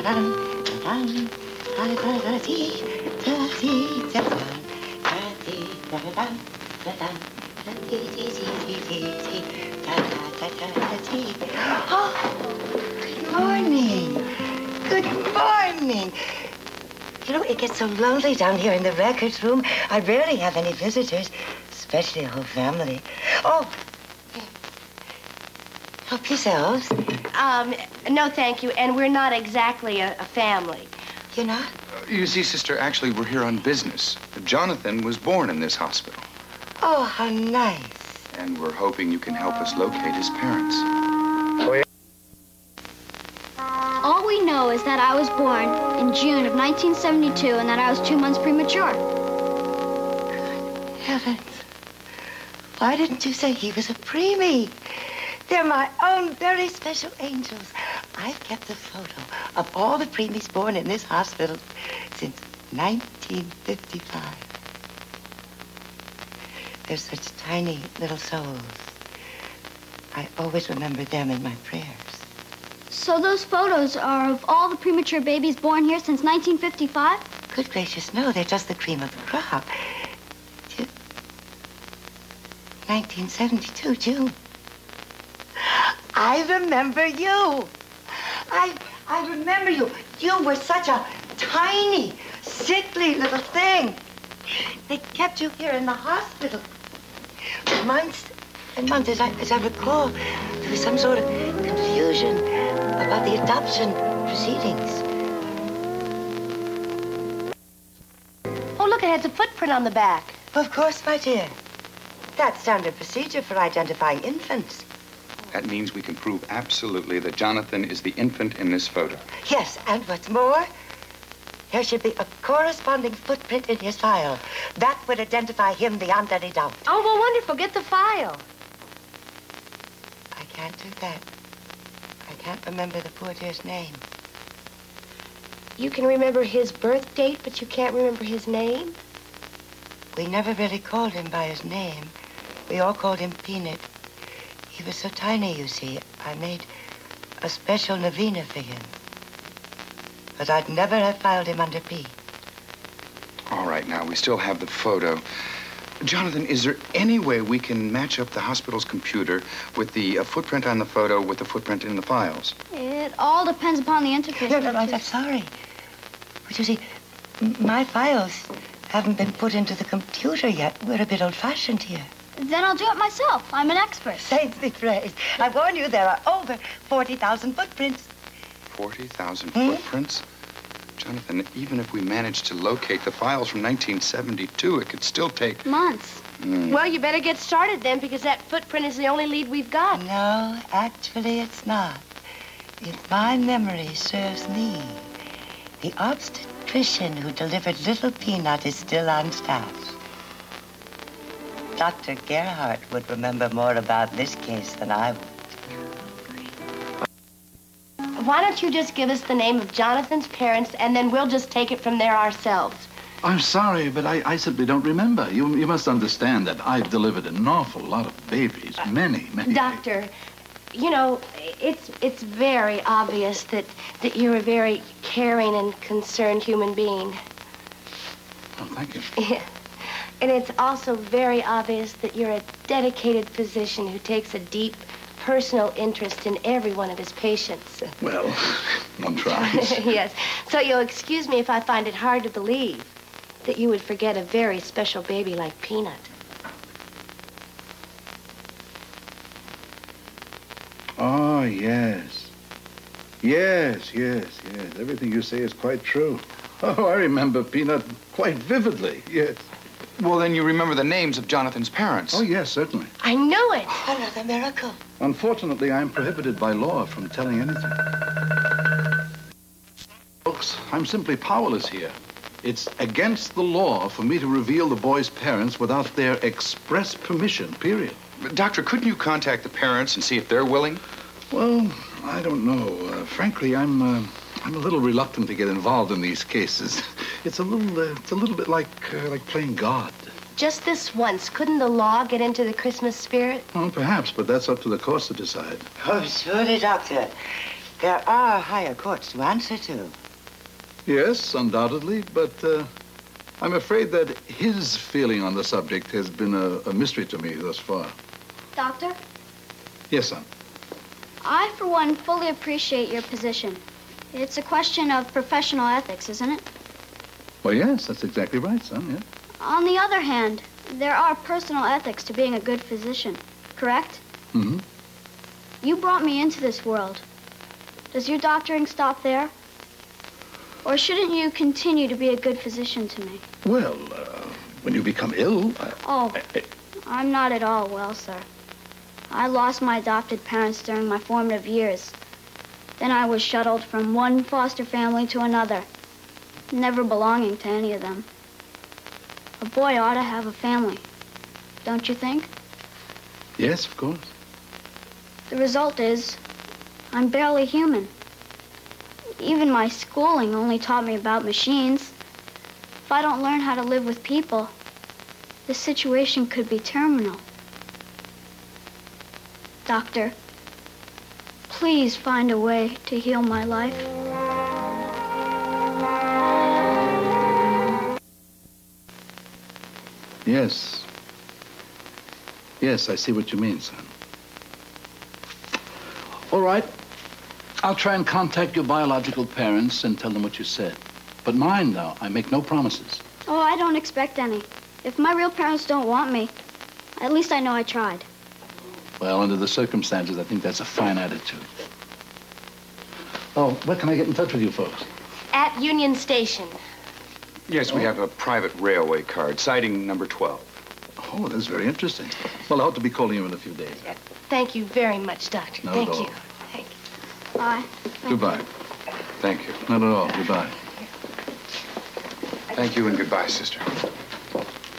Good morning. Good morning. You know, it gets so lonely down here in the records room. I rarely have any visitors, especially a whole family. Oh, help yourselves. No, thank you. And we're not exactly a family. You're not? You see, sister, actually, we're here on business. Jonathan was born in this hospital. Oh, how nice. And we're hoping you can help us locate his parents. All we know is that I was born in June of 1972 and that I was 2 months premature. Good heavens. Why didn't you say he was a preemie? They're my own very special angels. I've kept a photo of all the preemies born in this hospital since 1955. They're such tiny little souls. I always remember them in my prayers. So those photos are of all the premature babies born here since 1955? Good gracious, no, they're just the cream of the crop. 1972, June. I remember you. I remember you. You were such a tiny, sickly little thing. They kept you here in the hospital. Months and months, as I recall, there was some sort of confusion about the adoption proceedings. Oh, look, it has a footprint on the back. Of course, my dear. That's standard procedure for identifying infants. That means we can prove absolutely that Jonathan is the infant in this photo. Yes, and what's more, there should be a corresponding footprint in his file. That would identify him beyond any doubt. Oh, well, wonderful. Get the file. I can't do that. I can't remember the poor dear's name. You can remember his birth date, but you can't remember his name? We never really called him by his name. We all called him Peanut. He was so tiny, you see. I made a special novena for him. But I'd never have filed him under P. All right, now, we still have the photo. Jonathan, is there any way we can match up the hospital's computer with the footprint on the photo with the footprint in the files? It all depends upon the interface. No, I'm sorry. But you see, my files haven't been put into the computer yet. We're a bit old-fashioned here. Then I'll do it myself. I'm an expert. Saints be praised. I warn you, there are over 40,000 footprints. 40,000 footprints? Jonathan, even if we managed to locate the files from 1972, it could still take... months. Well, you better get started then, because that footprint is the only lead we've got. No, actually, it's not. If my memory serves me, the obstetrician who delivered little Peanut is still on staff. Dr. Gerhardt would remember more about this case than I would. Why don't you just give us the name of Jonathan's parents, and then we'll just take it from there ourselves. I'm sorry, but I simply don't remember. You must understand that I've delivered an awful lot of babies. Many. Doctor, you know, it's very obvious that you're a very caring and concerned human being. Oh, thank you. Yeah. And it's also very obvious that you're a dedicated physician who takes a deep personal interest in every one of his patients. Well, one tries. Yes. So you'll excuse me if I find it hard to believe that you would forget a very special baby like Peanut. Oh, yes. Yes. Everything you say is quite true. Oh, I remember Peanut quite vividly, yes. Well, then you remember the names of Jonathan's parents. Oh, yes, certainly. I knew it. Another miracle. Unfortunately, I'm prohibited by law from telling anything. Folks, I'm simply powerless here. It's against the law for me to reveal the boy's parents without their express permission, period. But, Doctor, couldn't you contact the parents and see if they're willing? Well, I don't know. Frankly, I'm a little reluctant to get involved in these cases. It's a little bit like playing God. Just this once, couldn't the law get into the Christmas spirit? Well, perhaps, but that's up to the courts to decide. Oh, surely, Doctor. There are higher courts to answer to. Yes, undoubtedly, but I'm afraid that his feeling on the subject has been a mystery to me thus far. Doctor? Yes, son. I, for one, fully appreciate your position. It's a question of professional ethics, isn't it? Well, yes, that's exactly right, son, yeah. On the other hand, there are personal ethics to being a good physician, correct? Mm-hmm. You brought me into this world. Does your doctoring stop there? Or shouldn't you continue to be a good physician to me? Well, when you become ill... I'm not at all well, sir. I lost my adopted parents during my formative years. Then I was shuttled from one foster family to another, never belonging to any of them. A boy ought to have a family, don't you think? Yes, of course. The result is, I'm barely human. Even my schooling only taught me about machines. If I don't learn how to live with people, the situation could be terminal. Doctor, please find a way to heal my life. Yes. Yes, I see what you mean, son. All right. I'll try and contact your biological parents and tell them what you said. But mind, now, I make no promises. Oh, I don't expect any. If my real parents don't want me, at least I know I tried. Well, under the circumstances, I think that's a fine attitude. Oh, where can I get in touch with you folks? At Union Station. Yes, we have a private railway card, siding number 12. Oh, that's very interesting. Well, I hope to be calling you in a few days. Thank you very much, Doctor. Not Thank at all. you. Thank you. Bye. Goodbye. Thank you. Not at all. Goodbye. Thank you and goodbye, sister.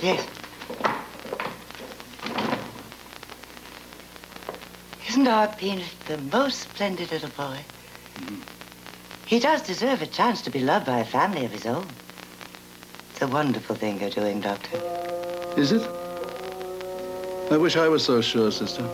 Yes. Isn't our Peanut the most splendid little boy? Mm-hmm. He does deserve a chance to be loved by a family of his own. It's a wonderful thing you're doing, Doctor. Is it? I wish I was so sure, sister.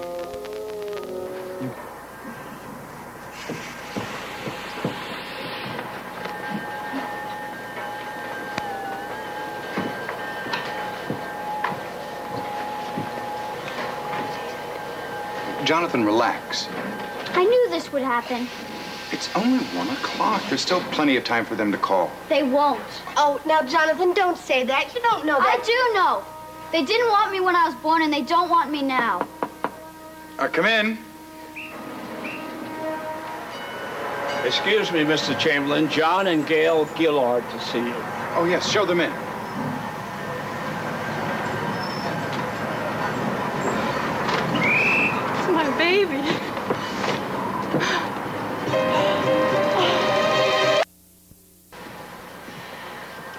Jonathan, relax. I knew this would happen. It's only 1 o'clock. There's still plenty of time for them to call. They won't. Oh, now, Jonathan, don't say that. You don't know I that. do know. They didn't want me when I was born, and they don't want me now. Come in. Excuse me, Mr. Chamberlain. John and Gail Gillard to see you. Oh, yes, show them in. It's my baby.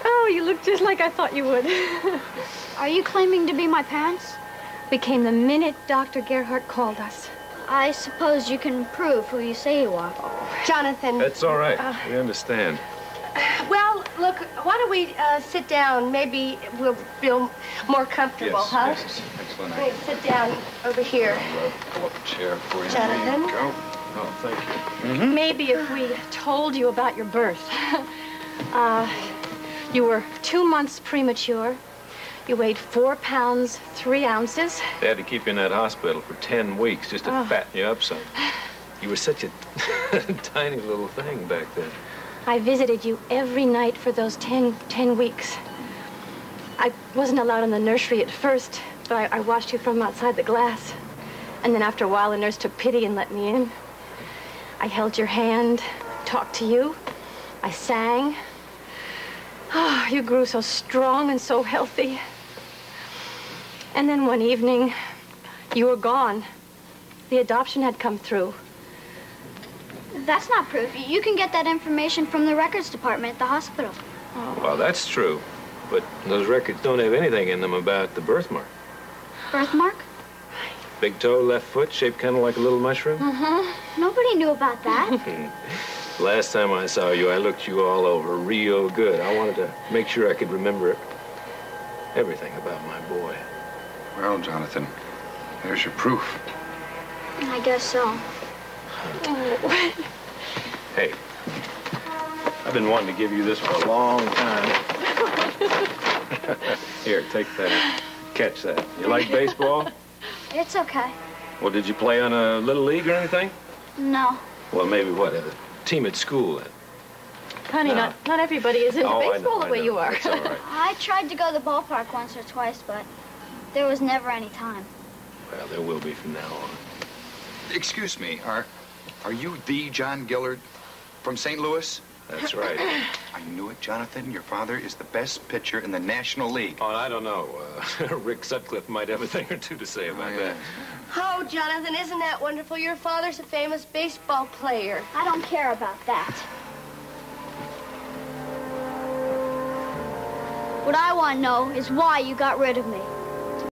Oh, you look just like I thought you would. Are you claiming to be my parents? We came the minute Dr. Gerhardt called us. I suppose you can prove who you say you are. Jonathan. That's all right. We understand. Well, look, why don't we sit down? Maybe we'll feel more comfortable, huh? Yes, excellent. Wait, sit down over here. Pull up a chair for you. Jonathan? There you go. Oh, thank you. Maybe if we told you about your birth. You were 2 months premature. You weighed 4 pounds, 3 ounces. They had to keep you in that hospital for 10 weeks just to fatten you up some. You were such a tiny little thing back then. I visited you every night for those 10 weeks. I wasn't allowed in the nursery at first, but I watched you from outside the glass. And then after a while, the nurse took pity and let me in. I held your hand, talked to you. I sang. Oh, you grew so strong and so healthy. And then one evening, you were gone. The adoption had come through. That's not proof. You can get that information from the records department at the hospital. Well, that's true. But those records don't have anything in them about the birthmark. Birthmark? Big toe, left foot, shaped kind of like a little mushroom. Nobody knew about that. Last time I saw you, I looked you all over real good. I wanted to make sure I could remember everything about my boy. Well, Jonathan, there's your proof. I guess so. Hey, I've been wanting to give you this for a long time. Here, take that. Catch that. You like baseball? It's okay. Well, did you play on a little league or anything? No. Well, maybe what, a team at school then? Honey, No. not everybody is into baseball the way you are. That's all right. I tried to go to the ballpark once or twice, but there was never any time. Well, there will be from now on. Excuse me, are you the John Gillard from St. Louis? That's right. I knew it, Jonathan. Your father is the best pitcher in the National League. Oh, I don't know. Rick Sutcliffe might have a thing or two to say about that. Oh, Jonathan, isn't that wonderful? Your father's a famous baseball player. I don't care about that. What I want to know is why you got rid of me.